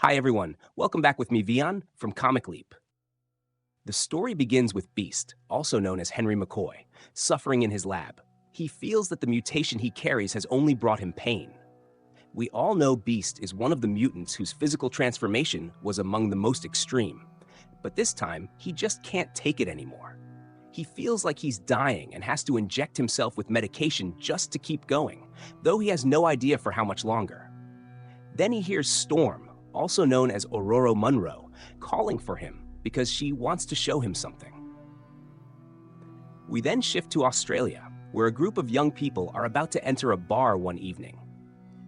Hi everyone, welcome back with me, Vian, from Comic Leap. The story begins with Beast, also known as Henry McCoy, suffering in his lab. He feels that the mutation he carries has only brought him pain. We all know Beast is one of the mutants whose physical transformation was among the most extreme. But this time, he just can't take it anymore. He feels like he's dying and has to inject himself with medication just to keep going, though he has no idea for how much longer. Then he hears Storm, also known as Aurora Munro, calling for him because she wants to show him something. We then shift to Australia, where a group of young people are about to enter a bar one evening.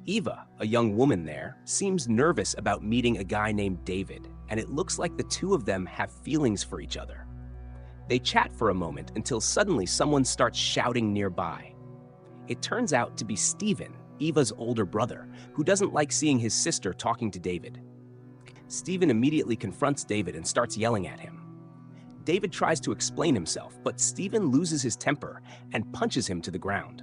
Eva, a young woman there, seems nervous about meeting a guy named David, and it looks like the two of them have feelings for each other. They chat for a moment until suddenly someone starts shouting nearby. It turns out to be Steven, Eva's older brother, who doesn't like seeing his sister talking to David. Steven immediately confronts David and starts yelling at him. David tries to explain himself, but Steven loses his temper and punches him to the ground.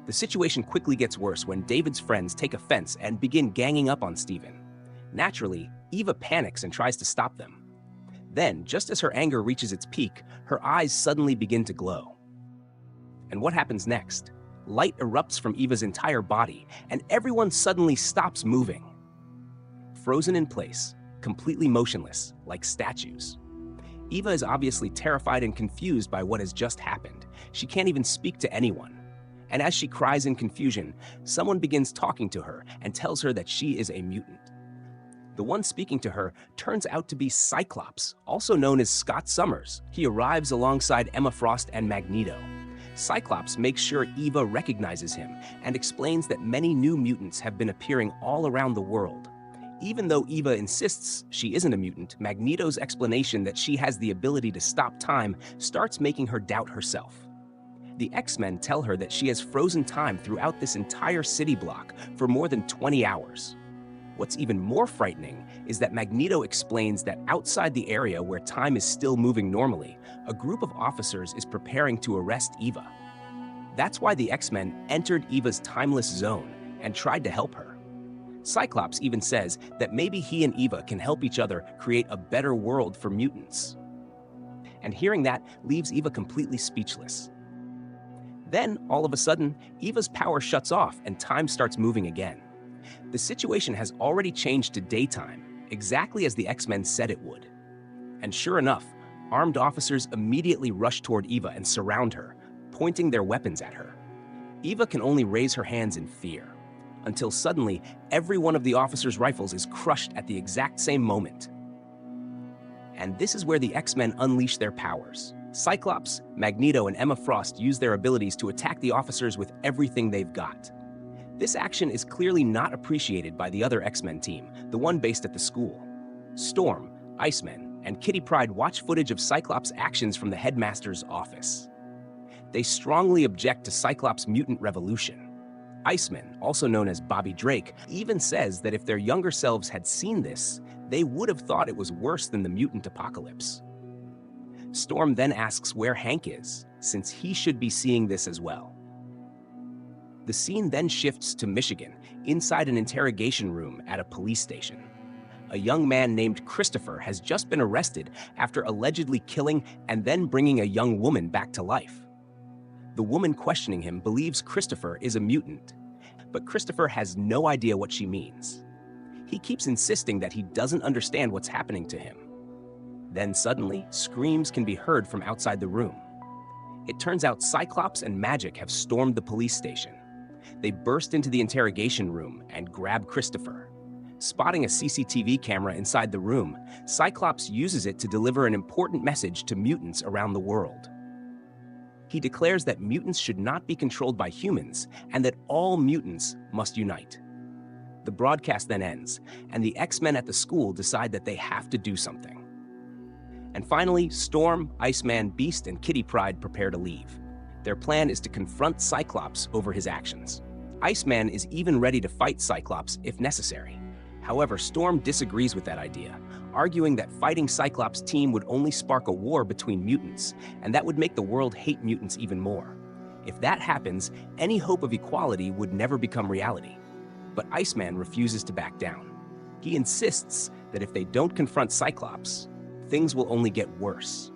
The situation quickly gets worse when David's friends take offense and begin ganging up on Steven. Naturally, Eva panics and tries to stop them. Then, just as her anger reaches its peak, her eyes suddenly begin to glow. And what happens next? Light erupts from Eva's entire body, and everyone suddenly stops moving. Frozen in place, completely motionless, like statues. Eva is obviously terrified and confused by what has just happened. She can't even speak to anyone. And as she cries in confusion, someone begins talking to her and tells her that she is a mutant. The one speaking to her turns out to be Cyclops, also known as Scott Summers. He arrives alongside Emma Frost and Magneto. Cyclops makes sure Eva recognizes him and explains that many new mutants have been appearing all around the world. Even though Eva insists she isn't a mutant, Magneto's explanation that she has the ability to stop time starts making her doubt herself. The X-Men tell her that she has frozen time throughout this entire city block for more than 20 hours. What's even more frightening is that Magneto explains that outside the area where time is still moving normally, a group of officers is preparing to arrest Eva. That's why the X-Men entered Eva's timeless zone and tried to help her. Cyclops even says that maybe he and Eva can help each other create a better world for mutants. And hearing that leaves Eva completely speechless. Then, all of a sudden, Eva's power shuts off and time starts moving again. The situation has already changed to daytime, exactly as the X-Men said it would. And sure enough, armed officers immediately rush toward Eva and surround her, pointing their weapons at her. Eva can only raise her hands in fear, until suddenly every one of the officers' rifles is crushed at the exact same moment. And this is where the X-Men unleash their powers. Cyclops, Magneto, and Emma Frost use their abilities to attack the officers with everything they've got. This action is clearly not appreciated by the other X-Men team, the one based at the school. Storm, Iceman, and Kitty Pryde watch footage of Cyclops' actions from the headmaster's office. They strongly object to Cyclops' mutant revolution. Iceman, also known as Bobby Drake, even says that if their younger selves had seen this, they would have thought it was worse than the mutant apocalypse. Storm then asks where Hank is, since he should be seeing this as well. The scene then shifts to Michigan, inside an interrogation room at a police station. A young man named Christopher has just been arrested after allegedly killing and then bringing a young woman back to life. The woman questioning him believes Christopher is a mutant, but Christopher has no idea what she means. He keeps insisting that he doesn't understand what's happening to him. Then suddenly, screams can be heard from outside the room. It turns out Cyclops and Magic have stormed the police station. They burst into the interrogation room and grab Christopher. Spotting a CCTV camera inside the room, Cyclops uses it to deliver an important message to mutants around the world. He declares that mutants should not be controlled by humans and that all mutants must unite. The broadcast then ends, and the X-Men at the school decide that they have to do something. And finally, Storm, Iceman, Beast, and Kitty Pryde prepare to leave. Their plan is to confront Cyclops over his actions. Iceman is even ready to fight Cyclops if necessary. However, Storm disagrees with that idea, arguing that fighting Cyclops' team would only spark a war between mutants, and that would make the world hate mutants even more. If that happens, any hope of equality would never become reality. But Iceman refuses to back down. He insists that if they don't confront Cyclops, things will only get worse.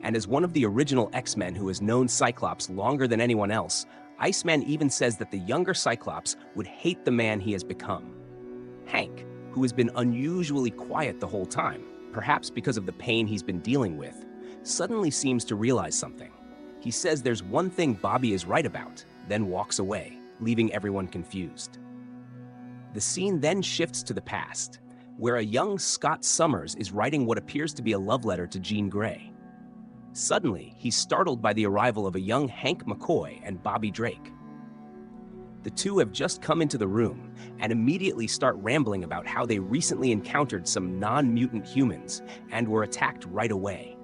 And as one of the original X-Men who has known Cyclops longer than anyone else, Iceman even says that the younger Cyclops would hate the man he has become. Hank, who has been unusually quiet the whole time, perhaps because of the pain he's been dealing with, suddenly seems to realize something. He says there's one thing Bobby is right about, then walks away, leaving everyone confused. The scene then shifts to the past, where a young Scott Summers is writing what appears to be a love letter to Jean Grey. Suddenly, he's startled by the arrival of a young Hank McCoy and Bobby Drake. The two have just come into the room and immediately start rambling about how they recently encountered some non-mutant humans and were attacked right away.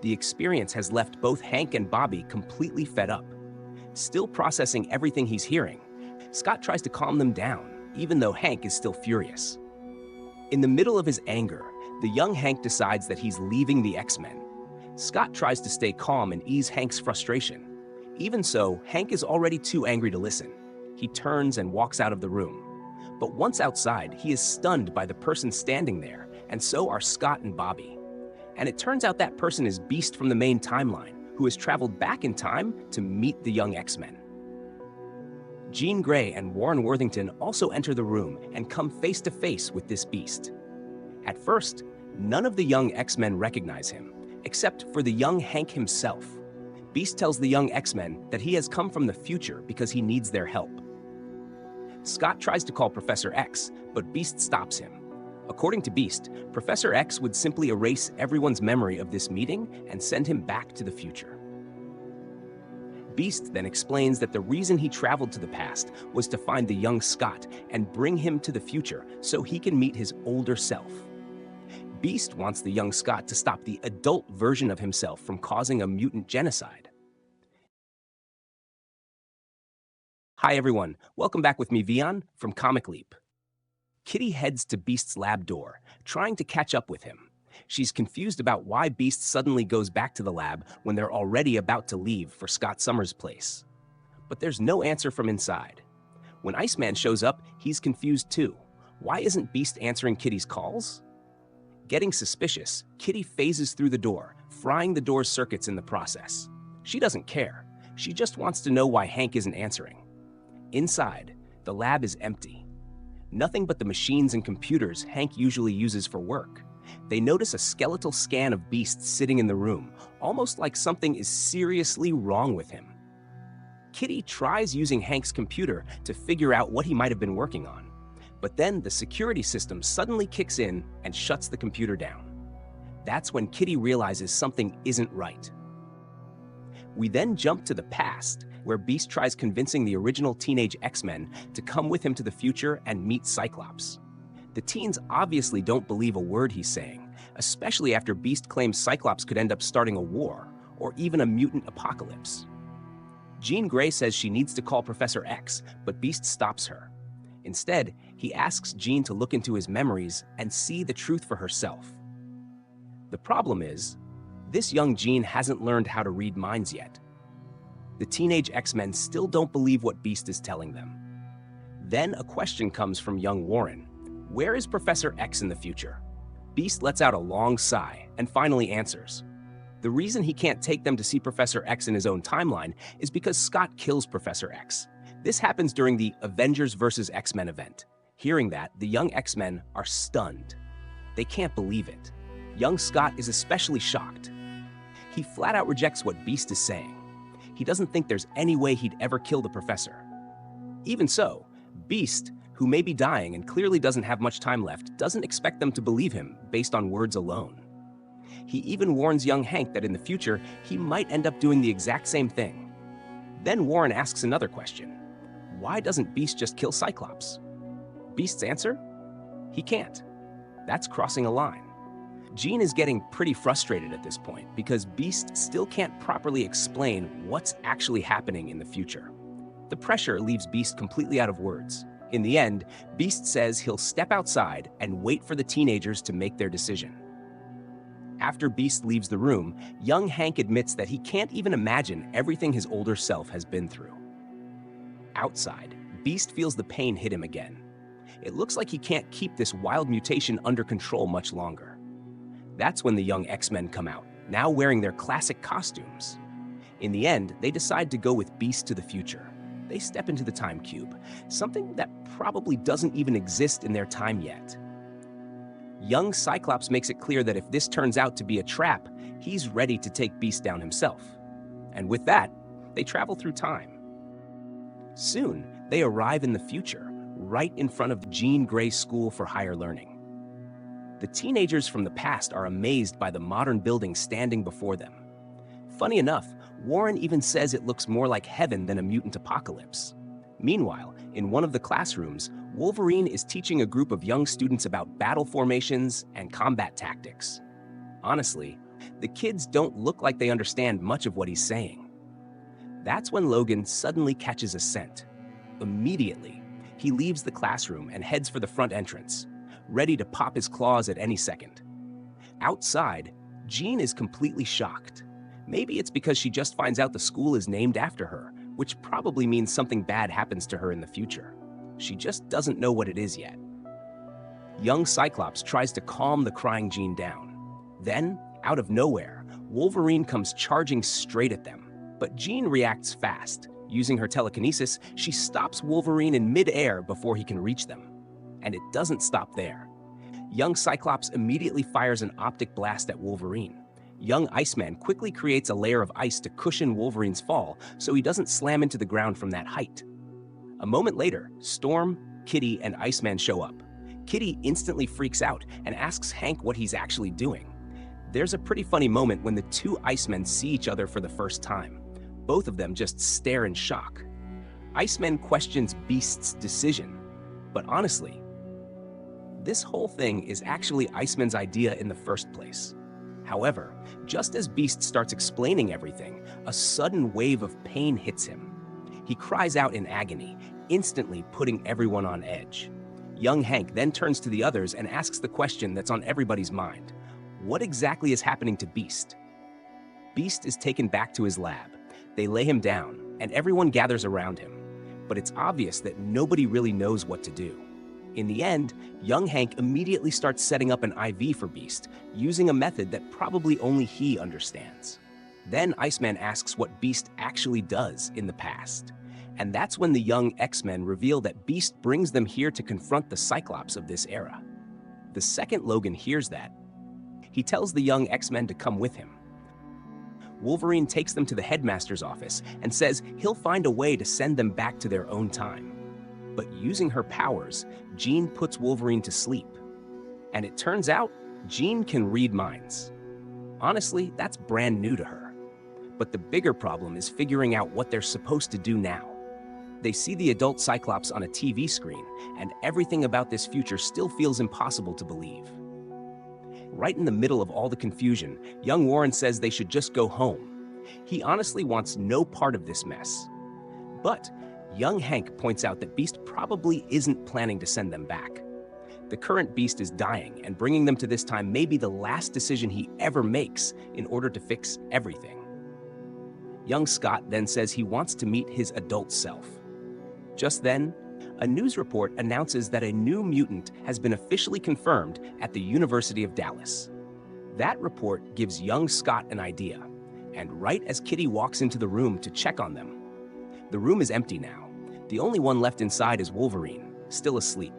The experience has left both Hank and Bobby completely fed up. Still processing everything he's hearing, Scott tries to calm them down, even though Hank is still furious. In the middle of his anger, the young Hank decides that he's leaving the X-Men. Scott tries to stay calm and ease Hank's frustration. Even so, Hank is already too angry to listen. He turns and walks out of the room. But once outside, he is stunned by the person standing there, and so are Scott and Bobby. And it turns out that person is Beast from the main timeline, who has traveled back in time to meet the young X-Men. Jean Grey and Warren Worthington also enter the room and come face to face with this Beast. At first, none of the young X-Men recognize him, except for the young Hank himself. Beast tells the young X-Men that he has come from the future because he needs their help. Scott tries to call Professor X, but Beast stops him. According to Beast, Professor X would simply erase everyone's memory of this meeting and send him back to the future. Beast then explains that the reason he traveled to the past was to find the young Scott and bring him to the future so he can meet his older self. Beast wants the young Scott to stop the adult version of himself from causing a mutant genocide. Hi everyone, welcome back with me, Vian, from Comic Leap. Kitty heads to Beast's lab door, trying to catch up with him. She's confused about why Beast suddenly goes back to the lab when they're already about to leave for Scott Summers' place. But there's no answer from inside. When Iceman shows up, he's confused too. Why isn't Beast answering Kitty's calls? Getting suspicious, Kitty phases through the door, frying the door's circuits in the process. She doesn't care. She just wants to know why Hank isn't answering. Inside, the lab is empty. Nothing but the machines and computers Hank usually uses for work. They notice a skeletal scan of Beast sitting in the room, almost like something is seriously wrong with him. Kitty tries using Hank's computer to figure out what he might have been working on. But then the security system suddenly kicks in and shuts the computer down. That's when Kitty realizes something isn't right. We then jump to the past, where Beast tries convincing the original teenage X-Men to come with him to the future and meet Cyclops. The teens obviously don't believe a word he's saying, especially after Beast claims Cyclops could end up starting a war, or even a mutant apocalypse. Jean Grey says she needs to call Professor X, but Beast stops her. Instead, he asks Jean to look into his memories and see the truth for herself. The problem is, this young Jean hasn't learned how to read minds yet. The teenage X-Men still don't believe what Beast is telling them. Then a question comes from young Warren. Where is Professor X in the future? Beast lets out a long sigh and finally answers. The reason he can't take them to see Professor X in his own timeline is because Scott kills Professor X. This happens during the Avengers vs. X-Men event. Hearing that, the young X-Men are stunned. They can't believe it. Young Scott is especially shocked. He flat out rejects what Beast is saying. He doesn't think there's any way he'd ever kill the professor. Even so, Beast, who may be dying and clearly doesn't have much time left, doesn't expect them to believe him based on words alone. He even warns young Hank that in the future, he might end up doing the exact same thing. Then Warren asks another question. Why doesn't Beast just kill Cyclops? Beast's answer? He can't. That's crossing a line. Jean is getting pretty frustrated at this point because Beast still can't properly explain what's actually happening in the future. The pressure leaves Beast completely out of words. In the end, Beast says he'll step outside and wait for the teenagers to make their decision. After Beast leaves the room, young Hank admits that he can't even imagine everything his older self has been through. Outside, Beast feels the pain hit him again. it looks like he can't keep this wild mutation under control much longer. That's when the young X-Men come out, now wearing their classic costumes. In the end, they decide to go with Beast to the future. They step into the time cube, something that probably doesn't even exist in their time yet. Young Cyclops makes it clear that if this turns out to be a trap, he's ready to take Beast down himself. And with that, they travel through time. Soon, they arrive in the future, right in front of Jean Grey's school for higher learning. The teenagers from the past are amazed by the modern building standing before them. Funny enough, Warren even says it looks more like heaven than a mutant apocalypse. Meanwhile, in one of the classrooms, Wolverine is teaching a group of young students about battle formations and combat tactics. Honestly, the kids don't look like they understand much of what he's saying. That's when Logan suddenly catches a scent. Immediately, he leaves the classroom and heads for the front entrance, ready to pop his claws at any second. Outside, Jean is completely shocked. Maybe it's because she just finds out the school is named after her, which probably means something bad happens to her in the future. She just doesn't know what it is yet. Young Cyclops tries to calm the crying Jean down. Then, out of nowhere, Wolverine comes charging straight at them. But Jean reacts fast. Using her telekinesis, she stops Wolverine in mid-air before he can reach them. And it doesn't stop there. Young Cyclops immediately fires an optic blast at Wolverine. Young Iceman quickly creates a layer of ice to cushion Wolverine's fall so he doesn't slam into the ground from that height. A moment later, Storm, Kitty, and Iceman show up. Kitty instantly freaks out and asks Hank what he's actually doing. There's a pretty funny moment when the two Icemen see each other for the first time. Both of them just stare in shock. Iceman questions Beast's decision, but honestly, this whole thing is actually Iceman's idea in the first place. However, just as Beast starts explaining everything, a sudden wave of pain hits him. He cries out in agony, instantly putting everyone on edge. Young Hank then turns to the others and asks the question that's on everybody's mind. What exactly is happening to Beast? Beast is taken back to his lab. They lay him down, and everyone gathers around him. But it's obvious that nobody really knows what to do. In the end, young Hank immediately starts setting up an IV for Beast, using a method that probably only he understands. Then Iceman asks what Beast actually does in the past. And that's when the young X-Men reveal that Beast brings them here to confront the Cyclops of this era. The second Logan hears that, he tells the young X-Men to come with him. Wolverine takes them to the headmaster's office and says he'll find a way to send them back to their own time. But using her powers, Jean puts Wolverine to sleep. And it turns out, Jean can read minds. Honestly, that's brand new to her. But the bigger problem is figuring out what they're supposed to do now. They see the adult Cyclops on a TV screen, and everything about this future still feels impossible to believe. Right in the middle of all the confusion, young Warren says they should just go home. He honestly wants no part of this mess. But young Hank points out that Beast probably isn't planning to send them back. The current Beast is dying, and bringing them to this time may be the last decision he ever makes in order to fix everything. Young Scott then says he wants to meet his adult self. Just then, a news report announces that a new mutant has been officially confirmed at the University of Dallas. That report gives young Scott an idea, and right as Kitty walks into the room to check on them, the room is empty now. The only one left inside is Wolverine, still asleep.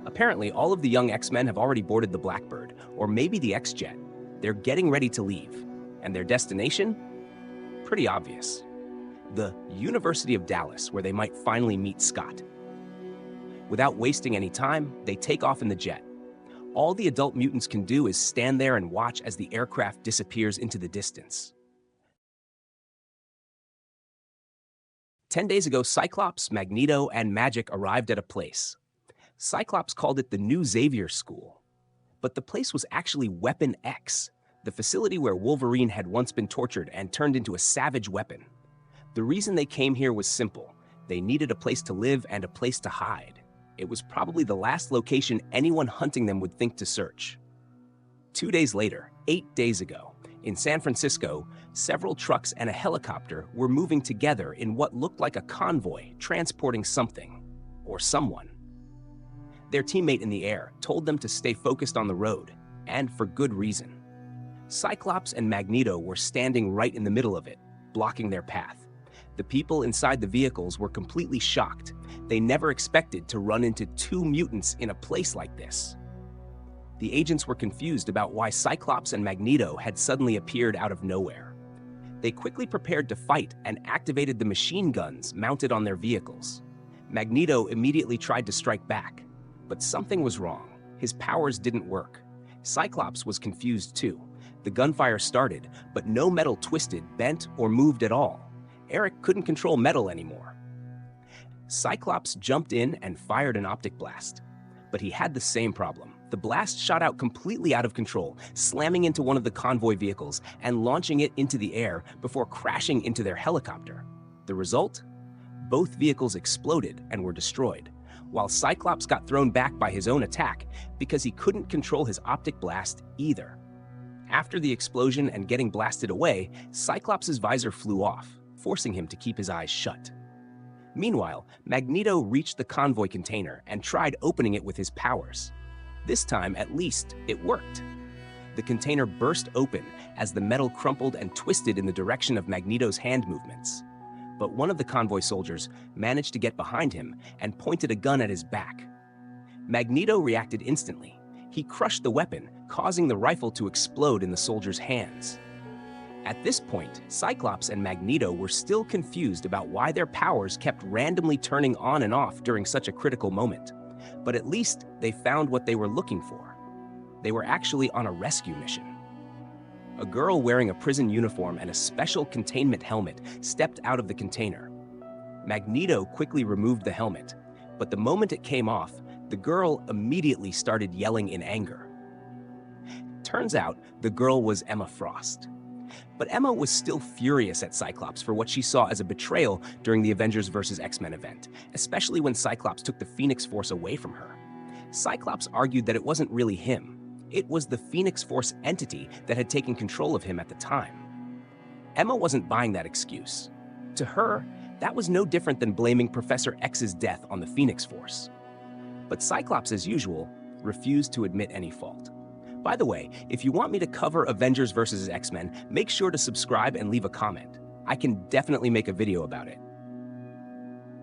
Apparently, all of the young X-Men have already boarded the Blackbird, or maybe the X-Jet. They're getting ready to leave. And their destination? Pretty obvious. The University of Dallas, where they might finally meet Scott. Without wasting any time, they take off in the jet. All the adult mutants can do is stand there and watch as the aircraft disappears into the distance. 10 days ago, Cyclops, Magneto, and Magic arrived at a place. Cyclops called it the New Xavier School. But the place was actually Weapon X, the facility where Wolverine had once been tortured and turned into a savage weapon. The reason they came here was simple. They needed a place to live and a place to hide. It was probably the last location anyone hunting them would think to search. 2 days later, 8 days ago, in San Francisco, several trucks and a helicopter were moving together in what looked like a convoy transporting something or someone. Their teammate in the air told them to stay focused on the road, and for good reason. Cyclops and Magneto were standing right in the middle of it, blocking their path. The people inside the vehicles were completely shocked. They never expected to run into two mutants in a place like this. The agents were confused about why Cyclops and Magneto had suddenly appeared out of nowhere. They quickly prepared to fight and activated the machine guns mounted on their vehicles. Magneto immediately tried to strike back, but something was wrong. His powers didn't work. Cyclops was confused too. The gunfire started, but no metal twisted, bent, or moved at all. Eric couldn't control metal anymore. Cyclops jumped in and fired an optic blast. But he had the same problem. The blast shot out completely out of control, slamming into one of the convoy vehicles and launching it into the air before crashing into their helicopter. The result? Both vehicles exploded and were destroyed, while Cyclops got thrown back by his own attack because he couldn't control his optic blast either. After the explosion and getting blasted away, Cyclops' visor flew off, forcing him to keep his eyes shut. Meanwhile, Magneto reached the convoy container and tried opening it with his powers. This time, at least, it worked. The container burst open as the metal crumpled and twisted in the direction of Magneto's hand movements. But one of the convoy soldiers managed to get behind him and pointed a gun at his back. Magneto reacted instantly. He crushed the weapon, causing the rifle to explode in the soldier's hands. At this point, Cyclops and Magneto were still confused about why their powers kept randomly turning on and off during such a critical moment. But at least they found what they were looking for. They were actually on a rescue mission. A girl wearing a prison uniform and a special containment helmet stepped out of the container. Magneto quickly removed the helmet, but the moment it came off, the girl immediately started yelling in anger. Turns out, the girl was Emma Frost. But Emma was still furious at Cyclops for what she saw as a betrayal during the Avengers vs. X-Men event, especially when Cyclops took the Phoenix Force away from her. Cyclops argued that it wasn't really him. It was the Phoenix Force entity that had taken control of him at the time. Emma wasn't buying that excuse. To her, that was no different than blaming Professor X's death on the Phoenix Force. But Cyclops, as usual, refused to admit any fault. By the way, if you want me to cover Avengers vs. X-Men, make sure to subscribe and leave a comment. I can definitely make a video about it.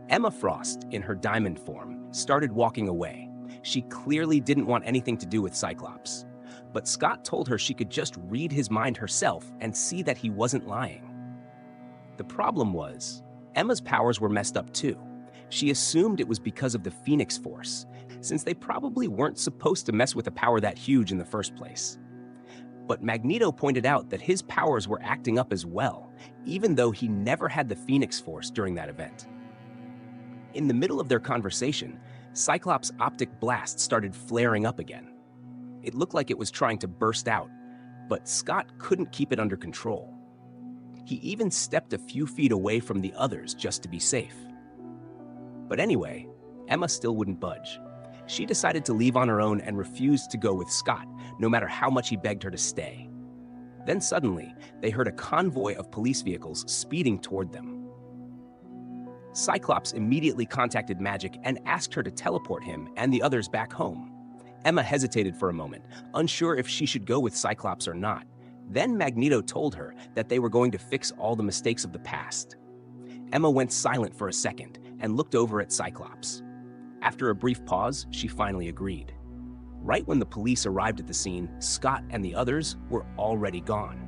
Emma Frost, in her diamond form, started walking away. She clearly didn't want anything to do with Cyclops. But Scott told her she could just read his mind herself and see that he wasn't lying. The problem was, Emma's powers were messed up too. She assumed it was because of the Phoenix Force, since they probably weren't supposed to mess with a power that huge in the first place. But Magneto pointed out that his powers were acting up as well, even though he never had the Phoenix Force during that event. In the middle of their conversation, Cyclops' optic blast started flaring up again. It looked like it was trying to burst out, but Scott couldn't keep it under control. He even stepped a few feet away from the others just to be safe. But anyway, Emma still wouldn't budge. She decided to leave on her own and refused to go with Scott, no matter how much he begged her to stay. Then suddenly, they heard a convoy of police vehicles speeding toward them. Cyclops immediately contacted Magic and asked her to teleport him and the others back home. Emma hesitated for a moment, unsure if she should go with Cyclops or not. Then Magneto told her that they were going to fix all the mistakes of the past. Emma went silent for a second and looked over at Cyclops. After a brief pause, she finally agreed. Right when the police arrived at the scene, Scott and the others were already gone.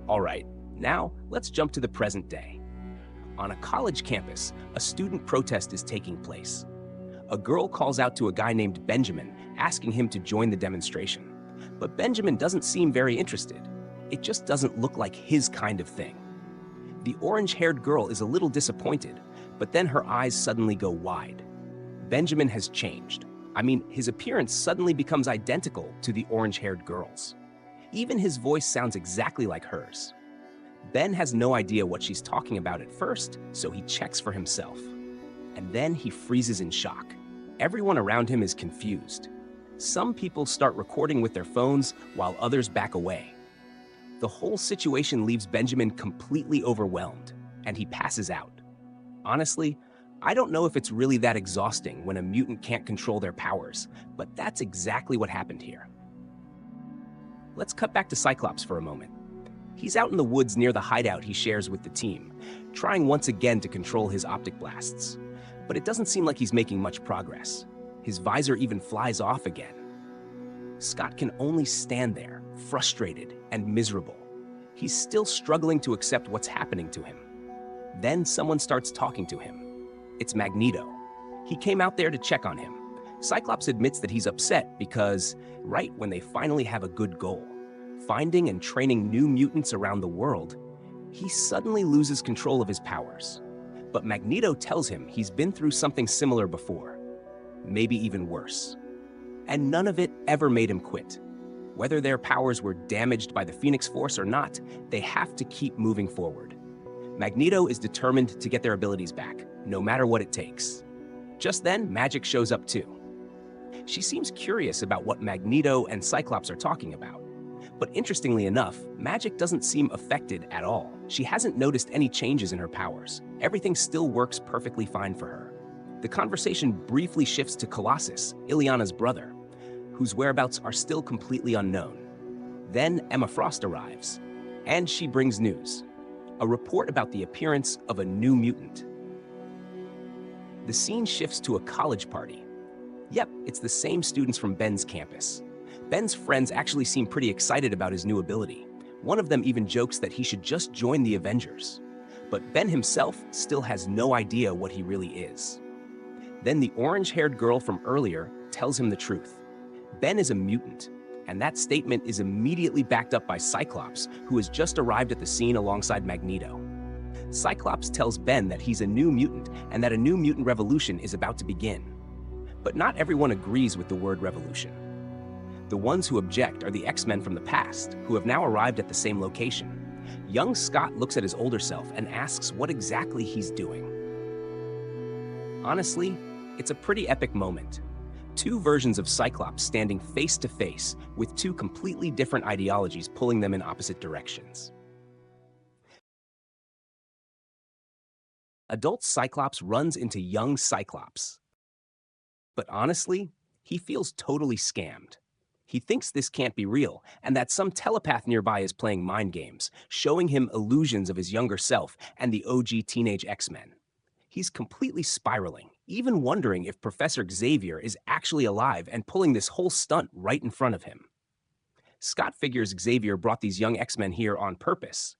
All right, now let's jump to the present day. On a college campus, a student protest is taking place. A girl calls out to a guy named Benjamin, asking him to join the demonstration. But Benjamin doesn't seem very interested. It just doesn't look like his kind of thing. The orange-haired girl is a little disappointed, but then her eyes suddenly go wide. Benjamin has changed. I mean, his appearance suddenly becomes identical to the orange-haired girl's. Even his voice sounds exactly like hers. Ben has no idea what she's talking about at first, so he checks for himself. And then he freezes in shock. Everyone around him is confused. Some people start recording with their phones while others back away. The whole situation leaves Benjamin completely overwhelmed, and he passes out. Honestly, I don't know if it's really that exhausting when a mutant can't control their powers, but that's exactly what happened here. Let's cut back to Cyclops for a moment. He's out in the woods near the hideout he shares with the team, trying once again to control his optic blasts. But it doesn't seem like he's making much progress. His visor even flies off again. Scott can only stand there, frustrated and miserable. He's still struggling to accept what's happening to him. Then someone starts talking to him. It's Magneto. He came out there to check on him. Cyclops admits that he's upset because, right when they finally have a good goal, finding and training new mutants around the world, he suddenly loses control of his powers. But Magneto tells him he's been through something similar before, maybe even worse. And none of it ever made him quit. Whether their powers were damaged by the Phoenix Force or not, they have to keep moving forward. Magneto is determined to get their abilities back, no matter what it takes. Just then, Magic shows up too. She seems curious about what Magneto and Cyclops are talking about. But interestingly enough, Magic doesn't seem affected at all. She hasn't noticed any changes in her powers. Everything still works perfectly fine for her. The conversation briefly shifts to Colossus, Illyana's brother, whose whereabouts are still completely unknown. Then Emma Frost arrives, and she brings news. A report about the appearance of a new mutant. The scene shifts to a college party. Yep, it's the same students from Ben's campus. Ben's friends actually seem pretty excited about his new ability. One of them even jokes that he should just join the Avengers. But Ben himself still has no idea what he really is. Then the orange-haired girl from earlier tells him the truth. Ben is a mutant, and that statement is immediately backed up by Cyclops, who has just arrived at the scene alongside Magneto. Cyclops tells Ben that he's a new mutant and that a new mutant revolution is about to begin. But not everyone agrees with the word revolution. The ones who object are the X-Men from the past, who have now arrived at the same location. Young Scott looks at his older self and asks what exactly he's doing. Honestly, it's a pretty epic moment. Two versions of Cyclops standing face to face with two completely different ideologies pulling them in opposite directions. Adult Cyclops runs into young Cyclops. But honestly, he feels totally scammed. He thinks this can't be real, and that some telepath nearby is playing mind games, showing him illusions of his younger self and the OG teenage X-Men. He's completely spiraling, even wondering if Professor Xavier is actually alive and pulling this whole stunt right in front of him. Scott figures Xavier brought these young X-Men here on purpose,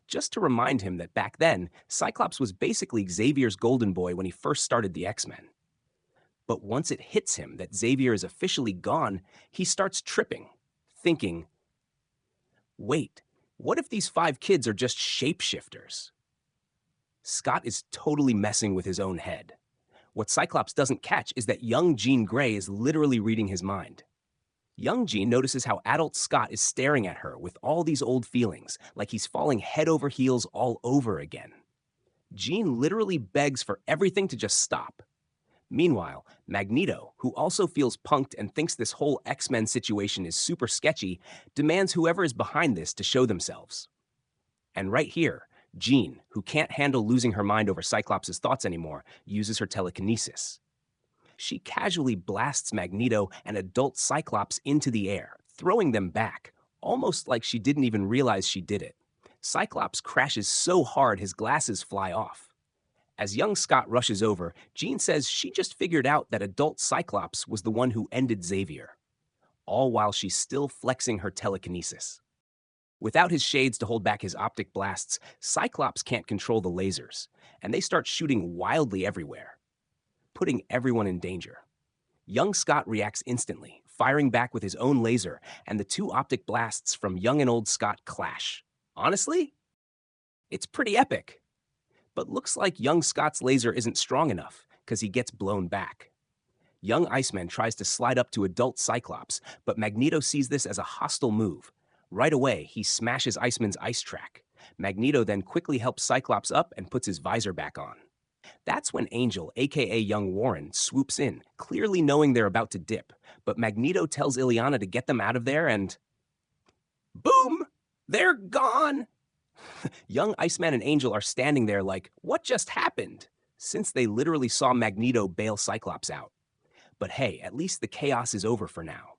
just to remind him that back then, Cyclops was basically Xavier's golden boy when he first started the X-Men. But once it hits him that Xavier is officially gone, he starts tripping, thinking, wait, what if these 5 kids are just shapeshifters? Scott is totally messing with his own head. What Cyclops doesn't catch is that young Jean Grey is literally reading his mind. Young Jean notices how adult Scott is staring at her with all these old feelings, like he's falling head over heels all over again. Jean literally begs for everything to just stop. Meanwhile, Magneto, who also feels punked and thinks this whole X-Men situation is super sketchy, demands whoever is behind this to show themselves. And right here, Jean, who can't handle losing her mind over Cyclops' thoughts anymore, uses her telekinesis. She casually blasts Magneto and adult Cyclops into the air, throwing them back, almost like she didn't even realize she did it. Cyclops crashes so hard his glasses fly off. As young Scott rushes over, Jean says she just figured out that adult Cyclops was the one who ended Xavier, all while she's still flexing her telekinesis. Without his shades to hold back his optic blasts, Cyclops can't control the lasers, and they start shooting wildly everywhere, putting everyone in danger. Young Scott reacts instantly, firing back with his own laser, and the two optic blasts from young and old Scott clash. Honestly, it's pretty epic. But looks like young Scott's laser isn't strong enough, because he gets blown back. Young Iceman tries to slide up to adult Cyclops, but Magneto sees this as a hostile move. Right away, he smashes Iceman's ice track. Magneto then quickly helps Cyclops up and puts his visor back on. That's when Angel, aka Young Warren, swoops in, clearly knowing they're about to dip, but Magneto tells Illyana to get them out of there and... boom! They're gone! Young Iceman and Angel are standing there like, what just happened? since they literally saw Magneto bail Cyclops out. But hey, at least the chaos is over for now.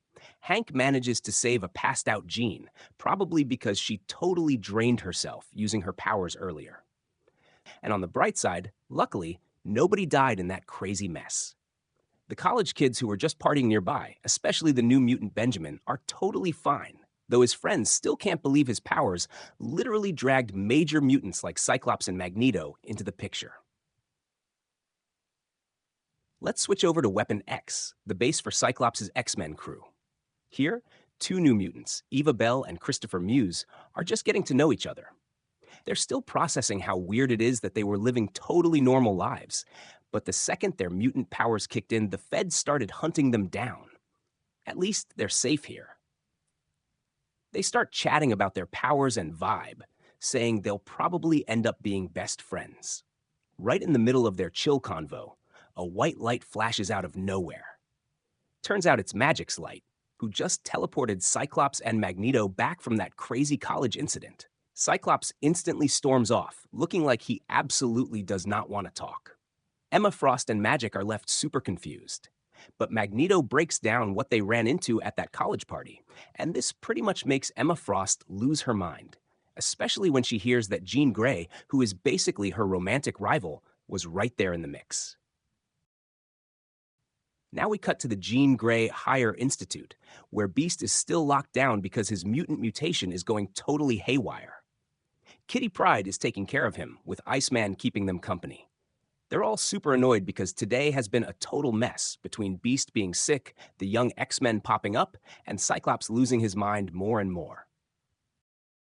Hank manages to save a passed out Jean, probably because she totally drained herself using her powers earlier. And on the bright side, luckily, nobody died in that crazy mess. The college kids who were just partying nearby, especially the new mutant Benjamin, are totally fine, though his friends still can't believe his powers literally dragged major mutants like Cyclops and Magneto into the picture. Let's switch over to Weapon X, the base for Cyclops' X-Men crew. Here, two new mutants, Eva Bell and Christopher Muse, are just getting to know each other. They're still processing how weird it is that they were living totally normal lives, but the second their mutant powers kicked in, the feds started hunting them down. At least they're safe here. They start chatting about their powers and vibe, saying they'll probably end up being best friends. Right in the middle of their chill convo, a white light flashes out of nowhere. Turns out it's Magic's light, who just teleported Cyclops and Magneto back from that crazy college incident. Cyclops instantly storms off, looking like he absolutely does not want to talk. Emma Frost and Magic are left super confused. But Magneto breaks down what they ran into at that college party, and this pretty much makes Emma Frost lose her mind, especially when she hears that Jean Grey, who is basically her romantic rival, was right there in the mix. Now we cut to the Jean Grey Higher Institute, where Beast is still locked down because his mutant mutation is going totally haywire. Kitty Pryde is taking care of him, with Iceman keeping them company. They're all super annoyed because today has been a total mess between Beast being sick, the young X-Men popping up, and Cyclops losing his mind more and more.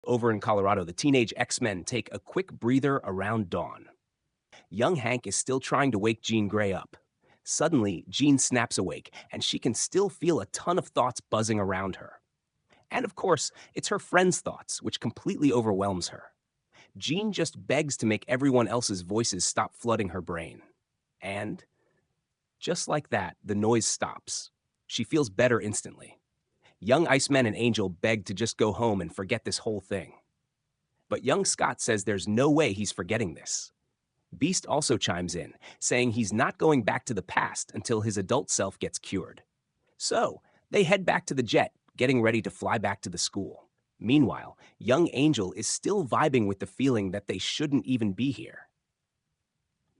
Over in Colorado, the teenage X-Men take a quick breather around dawn. Young Hank is still trying to wake Jean Grey up. Suddenly, Jean snaps awake, and she can still feel a ton of thoughts buzzing around her. And of course, it's her friend's thoughts, which completely overwhelms her. Jean just begs to make everyone else's voices stop flooding her brain. And just like that, the noise stops. She feels better instantly. Young Iceman and Angel beg to just go home and forget this whole thing. But young Scott says there's no way he's forgetting this. Beast also chimes in, saying he's not going back to the past until his adult self gets cured. So, they head back to the jet, getting ready to fly back to the school. Meanwhile, young Angel is still vibing with the feeling that they shouldn't even be here.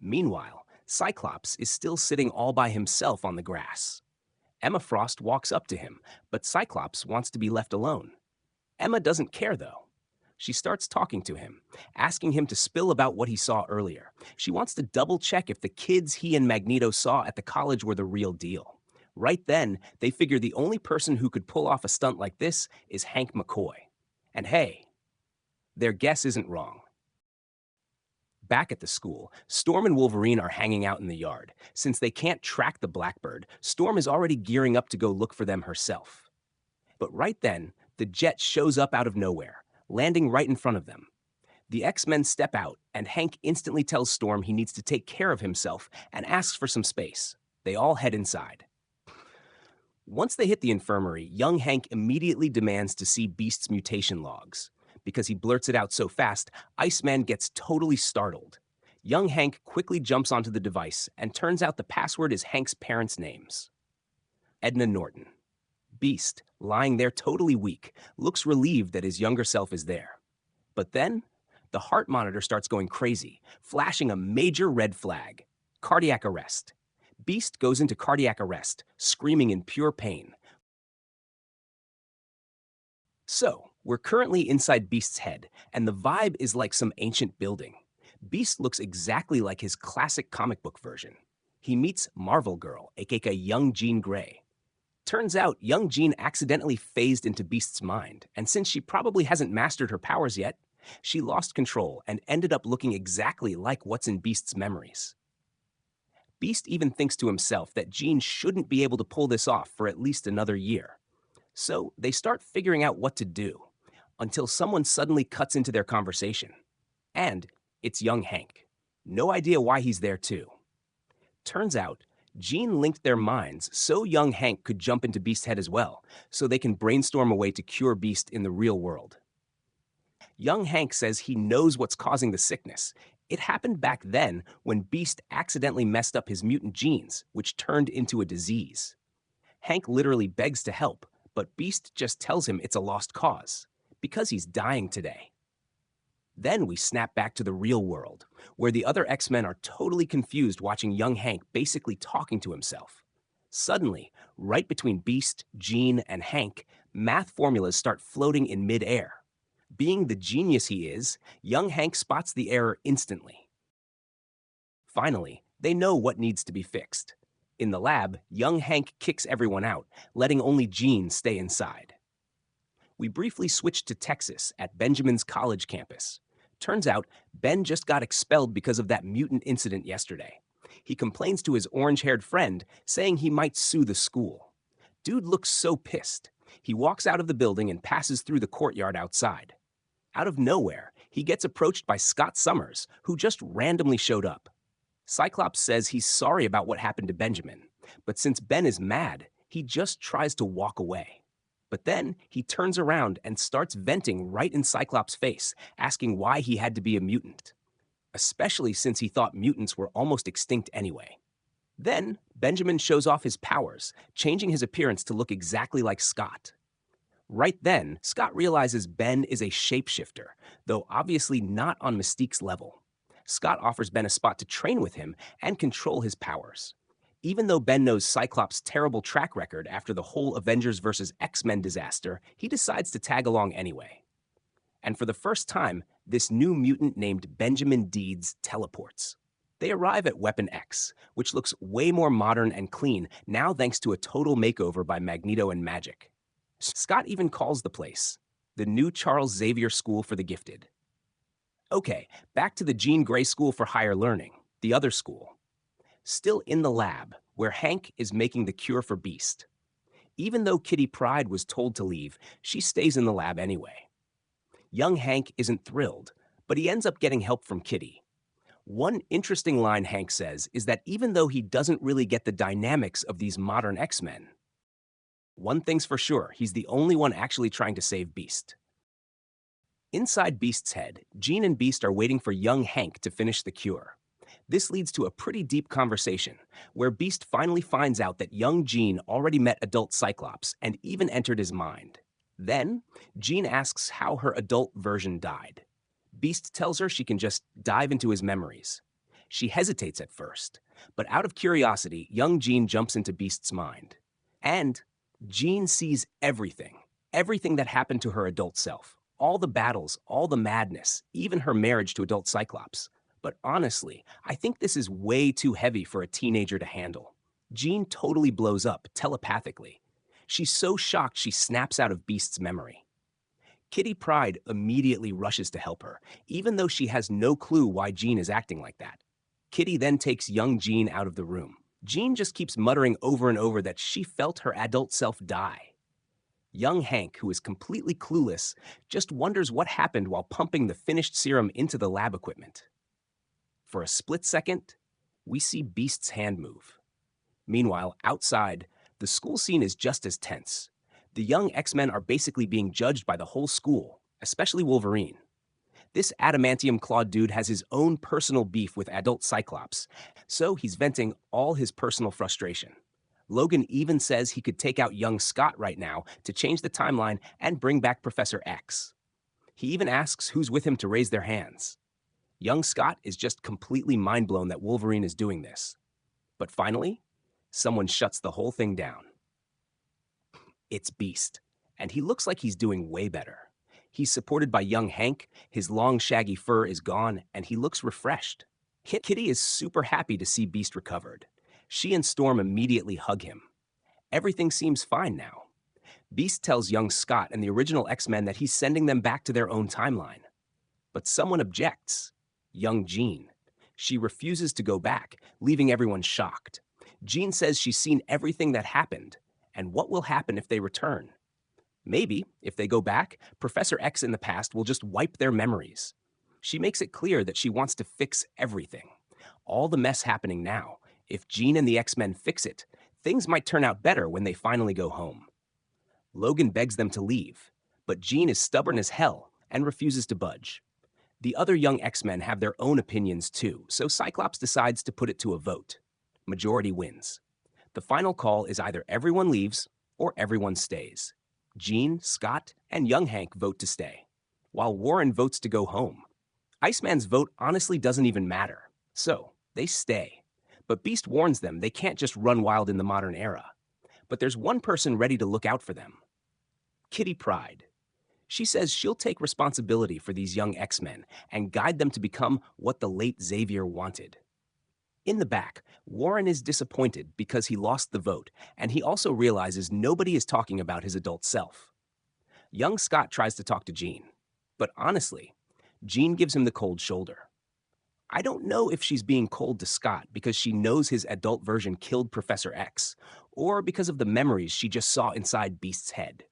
Meanwhile, Cyclops is still sitting all by himself on the grass. Emma Frost walks up to him, but Cyclops wants to be left alone. Emma doesn't care, though. She starts talking to him, asking him to spill about what he saw earlier. She wants to double-check if the kids he and Magneto saw at the college were the real deal. Right then, they figure the only person who could pull off a stunt like this is Hank McCoy. And hey, their guess isn't wrong. Back at the school, Storm and Wolverine are hanging out in the yard. Since they can't track the Blackbird, Storm is already gearing up to go look for them herself. But right then, the jet shows up out of nowhere, landing right in front of them. The X-Men step out, and Hank instantly tells Storm he needs to take care of himself and asks for some space. They all head inside. Once they hit the infirmary, young Hank immediately demands to see Beast's mutation logs. Because he blurts it out so fast, Iceman gets totally startled. Young Hank quickly jumps onto the device, and turns out the password is Hank's parents' names. Edna Norton. Beast, lying there totally weak, looks relieved that his younger self is there. But then, the heart monitor starts going crazy, flashing a major red flag: cardiac arrest. Beast goes into cardiac arrest, screaming in pure pain. So, we're currently inside Beast's head, and the vibe is like some ancient building. Beast looks exactly like his classic comic book version. He meets Marvel Girl, aka young Jean Grey. Turns out, young Jean accidentally phased into Beast's mind, and since she probably hasn't mastered her powers yet, she lost control and ended up looking exactly like what's in Beast's memories. Beast even thinks to himself that Jean shouldn't be able to pull this off for at least another year. So they start figuring out what to do, until someone suddenly cuts into their conversation. And it's young Hank. No idea why he's there too. Turns out, Jean linked their minds so young Hank could jump into Beast's head as well, so they can brainstorm a way to cure Beast in the real world. Young Hank says he knows what's causing the sickness. It happened back then when Beast accidentally messed up his mutant genes, which turned into a disease. Hank literally begs to help, but Beast just tells him it's a lost cause, because he's dying today. Then we snap back to the real world, where the other X-Men are totally confused watching young Hank basically talking to himself. Suddenly, right between Beast, Jean, and Hank, math formulas start floating in midair. Being the genius he is, young Hank spots the error instantly. Finally, they know what needs to be fixed. In the lab, young Hank kicks everyone out, letting only Jean stay inside. We briefly switch to Texas at Benjamin's college campus. Turns out, Ben just got expelled because of that mutant incident yesterday. He complains to his orange-haired friend, saying he might sue the school. Dude looks so pissed. He walks out of the building and passes through the courtyard outside. Out of nowhere, he gets approached by Scott Summers, who just randomly showed up. Cyclops says he's sorry about what happened to Benjamin, but since Ben is mad, he just tries to walk away. But then he turns around and starts venting right in Cyclops' face, asking why he had to be a mutant, especially since he thought mutants were almost extinct anyway. Then Benjamin shows off his powers, changing his appearance to look exactly like Scott. Right then, Scott realizes Ben is a shapeshifter, though obviously not on Mystique's level. Scott offers Ben a spot to train with him and control his powers. Even though Ben knows Cyclops' terrible track record after the whole Avengers vs. X-Men disaster, he decides to tag along anyway. And for the first time, this new mutant named Benjamin Deeds teleports. They arrive at Weapon X, which looks way more modern and clean now thanks to a total makeover by Magneto and Magic. Scott even calls the place the New Charles Xavier School for the Gifted. Okay, back to the Jean Grey School for Higher Learning, the other school. Still in the lab, where Hank is making the cure for Beast. Even though Kitty Pryde was told to leave, she stays in the lab anyway. Young Hank isn't thrilled, but he ends up getting help from Kitty. One interesting line Hank says is that even though he doesn't really get the dynamics of these modern X-Men, one thing's for sure, he's the only one actually trying to save Beast. Inside Beast's head, Jean and Beast are waiting for young Hank to finish the cure. This leads to a pretty deep conversation, where Beast finally finds out that young Jean already met adult Cyclops and even entered his mind. Then, Jean asks how her adult version died. Beast tells her she can just dive into his memories. She hesitates at first, but out of curiosity, young Jean jumps into Beast's mind. And Jean sees everything that happened to her adult self. All the battles, all the madness, even her marriage to adult Cyclops. But honestly, I think this is way too heavy for a teenager to handle. Jean totally blows up, telepathically. She's so shocked she snaps out of Beast's memory. Kitty Pryde immediately rushes to help her, even though she has no clue why Jean is acting like that. Kitty then takes young Jean out of the room. Jean just keeps muttering over and over that she felt her adult self die. Young Hank, who is completely clueless, just wonders what happened while pumping the finished serum into the lab equipment. For a split second, we see Beast's hand move. Meanwhile, outside, the school scene is just as tense. The young X-Men are basically being judged by the whole school, especially Wolverine. This adamantium-clawed dude has his own personal beef with adult Cyclops, so he's venting all his personal frustration. Logan even says he could take out young Scott right now to change the timeline and bring back Professor X. He even asks who's with him to raise their hands. Young Scott is just completely mind-blown that Wolverine is doing this. But finally, someone shuts the whole thing down. It's Beast, and he looks like he's doing way better. He's supported by young Hank, his long shaggy fur is gone, and he looks refreshed. Kitty is super happy to see Beast recovered. She and Storm immediately hug him. Everything seems fine now. Beast tells young Scott and the original X-Men that he's sending them back to their own timeline. But someone objects. Young Jean. She refuses to go back, leaving everyone shocked. Jean says she's seen everything that happened, and what will happen if they return? Maybe, if they go back, Professor X in the past will just wipe their memories. She makes it clear that she wants to fix everything. All the mess happening now. If Jean and the X-Men fix it, things might turn out better when they finally go home. Logan begs them to leave, but Jean is stubborn as hell and refuses to budge. The other young X-Men have their own opinions too, so Cyclops decides to put it to a vote. Majority wins. The final call is either everyone leaves or everyone stays. Jean, Scott, and young Hank vote to stay, while Warren votes to go home. Iceman's vote honestly doesn't even matter, so they stay. But Beast warns them they can't just run wild in the modern era. But there's one person ready to look out for them. Kitty Pryde. She says she'll take responsibility for these young X-Men and guide them to become what the late Xavier wanted. In the back, Warren is disappointed because he lost the vote, and he also realizes nobody is talking about his adult self. Young Scott tries to talk to Jean, but honestly, Jean gives him the cold shoulder. I don't know if she's being cold to Scott because she knows his adult version killed Professor X, or because of the memories she just saw inside Beast's head.